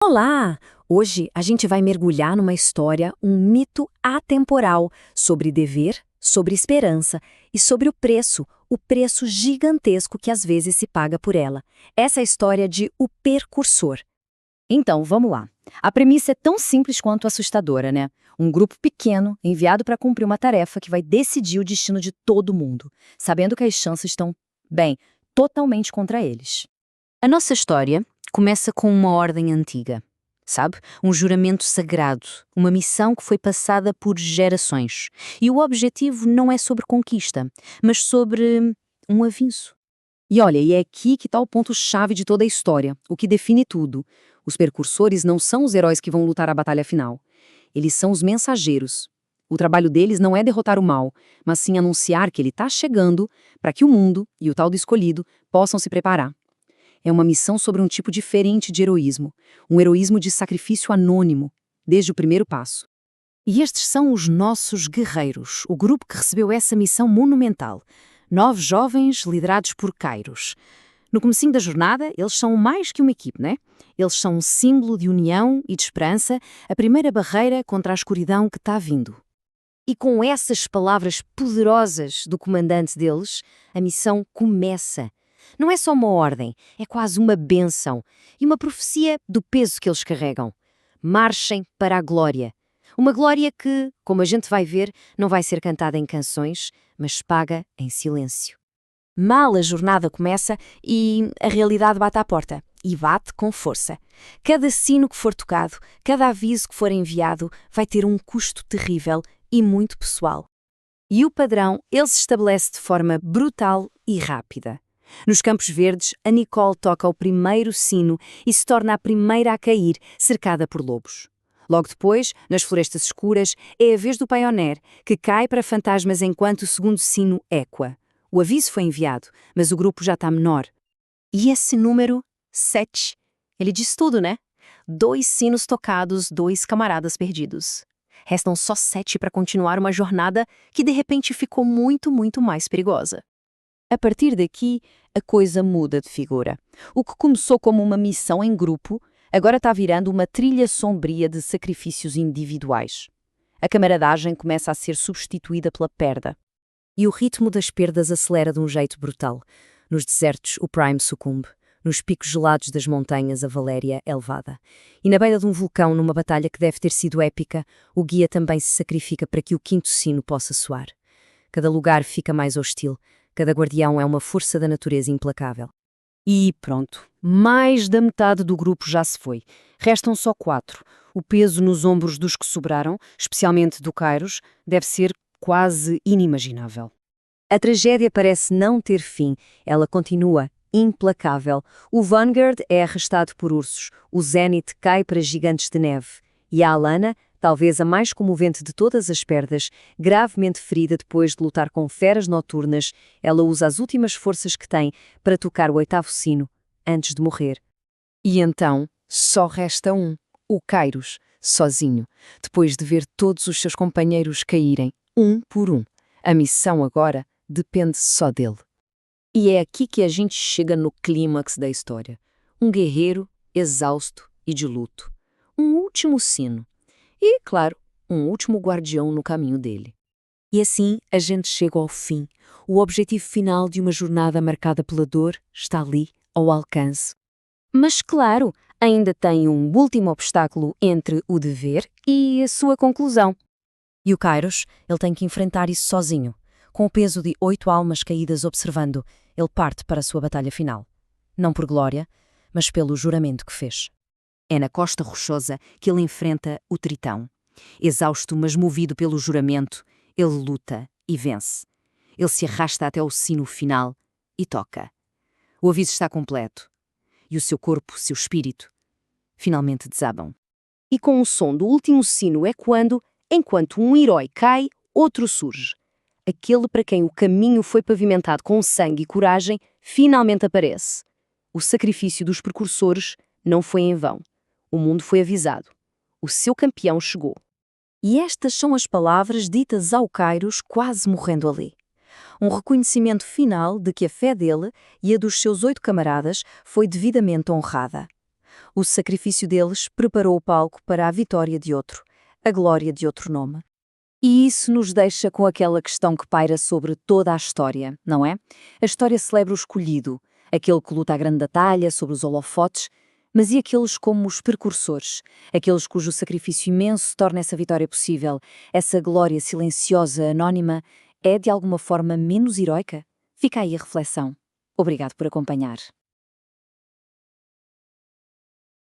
Olá! Hoje a gente vai mergulhar numa história, um mito atemporal sobre dever, sobre esperança e sobre o preço gigantesco que às vezes se paga por ela. Essa é a história de O Percursor. Então, vamos lá. A premissa é tão simples quanto assustadora, né? Um grupo pequeno enviado para cumprir uma tarefa que vai decidir o destino de todo mundo, sabendo que as chances estão, bem, totalmente contra eles. A nossa história começa com uma ordem antiga, sabe? Um juramento sagrado, uma missão que foi passada por gerações. E o objetivo não é sobre conquista, mas sobre um aviso. E olha, e é aqui que está o ponto-chave de toda a história, o que define tudo. Os percursores não são os heróis que vão lutar a batalha final. Eles são os mensageiros. O trabalho deles não é derrotar o mal, mas sim anunciar que ele está chegando para que o mundo e o tal do escolhido possam se preparar. É uma missão sobre um tipo diferente de heroísmo, um heroísmo de sacrifício anônimo, desde o primeiro passo. E estes são os nossos guerreiros, o grupo que recebeu essa missão monumental. 9 jovens liderados por Kairos. No comecinho da jornada, eles são mais que uma equipe, né? Eles são um símbolo de união e de esperança, a primeira barreira contra a escuridão que está vindo. E com essas palavras poderosas do comandante deles, a missão começa. Não é só uma ordem, é quase uma bênção e uma profecia do peso que eles carregam. Marchem para a glória. Uma glória que, como a gente vai ver, não vai ser cantada em canções, mas se paga em silêncio. Mal a jornada começa e a realidade bate à porta. E bate com força. Cada sino que for tocado, cada aviso que for enviado, vai ter um custo terrível e muito pessoal. E o padrão, ele se estabelece de forma brutal e rápida. Nos Campos Verdes, a Nicole toca o primeiro sino e se torna a primeira a cair, cercada por lobos. Logo depois, nas Florestas Escuras, é a vez do Pioneer, que cai para fantasmas enquanto o segundo sino ecoa. O aviso foi enviado, mas o grupo já está menor. E esse número, 7, ele diz tudo, né? 2 sinos tocados, 2 camaradas perdidos. Restam só 7 para continuar uma jornada que de repente ficou muito, muito mais perigosa. A partir daqui, a coisa muda de figura. O que começou como uma missão em grupo, agora está virando uma trilha sombria de sacrifícios individuais. A camaradagem começa a ser substituída pela perda. E o ritmo das perdas acelera de um jeito brutal. Nos desertos, o Prime sucumbe. Nos picos gelados das montanhas, a Valéria é levada. E na beira de um vulcão, numa batalha que deve ter sido épica, o guia também se sacrifica para que o quinto sino possa soar. Cada lugar fica mais hostil. Cada guardião é uma força da natureza implacável. E pronto, mais da metade do grupo já se foi. Restam só 4. O peso nos ombros dos que sobraram, especialmente do Kairos, deve ser quase inimaginável. A tragédia parece não ter fim. Ela continua, implacável. O Vanguard é arrastado por ursos. O Zenith cai para gigantes de neve. E a Alana, talvez a mais comovente de todas as perdas, gravemente ferida depois de lutar com feras noturnas, ela usa as últimas forças que tem para tocar o 8º sino, antes de morrer. E então, só resta um, o Kairos, sozinho, depois de ver todos os seus companheiros caírem, um por um. A missão agora depende só dele. E é aqui que a gente chega no clímax da história. Um guerreiro exausto e de luto. Um último sino. E, claro, um último guardião no caminho dele. E assim a gente chega ao fim. O objetivo final de uma jornada marcada pela dor está ali, ao alcance. Mas, claro, ainda tem um último obstáculo entre o dever e a sua conclusão. E o Kairos, ele tem que enfrentar isso sozinho. Com o peso de 8 almas caídas observando, ele parte para a sua batalha final. Não por glória, mas pelo juramento que fez. É na costa rochosa que ele enfrenta o Tritão. Exausto, mas movido pelo juramento, ele luta e vence. Ele se arrasta até o sino final e toca. O aviso está completo. E o seu corpo, seu espírito, finalmente desabam. E com o som do último sino ecoando, enquanto um herói cai, outro surge. Aquele para quem o caminho foi pavimentado com sangue e coragem, finalmente aparece. O sacrifício dos precursores não foi em vão. O mundo foi avisado. O seu campeão chegou. E estas são as palavras ditas ao Kairos quase morrendo ali. Um reconhecimento final de que a fé dele e a dos seus 8 camaradas foi devidamente honrada. O sacrifício deles preparou o palco para a vitória de outro, a glória de outro nome. E isso nos deixa com aquela questão que paira sobre toda a história, não é? A história celebra o escolhido, aquele que luta a grande batalha sobre os holofotes, mas e aqueles como os precursores, aqueles cujo sacrifício imenso torna essa vitória possível, essa glória silenciosa, anónima, é de alguma forma menos heroica? Fica aí a reflexão. Obrigado por acompanhar.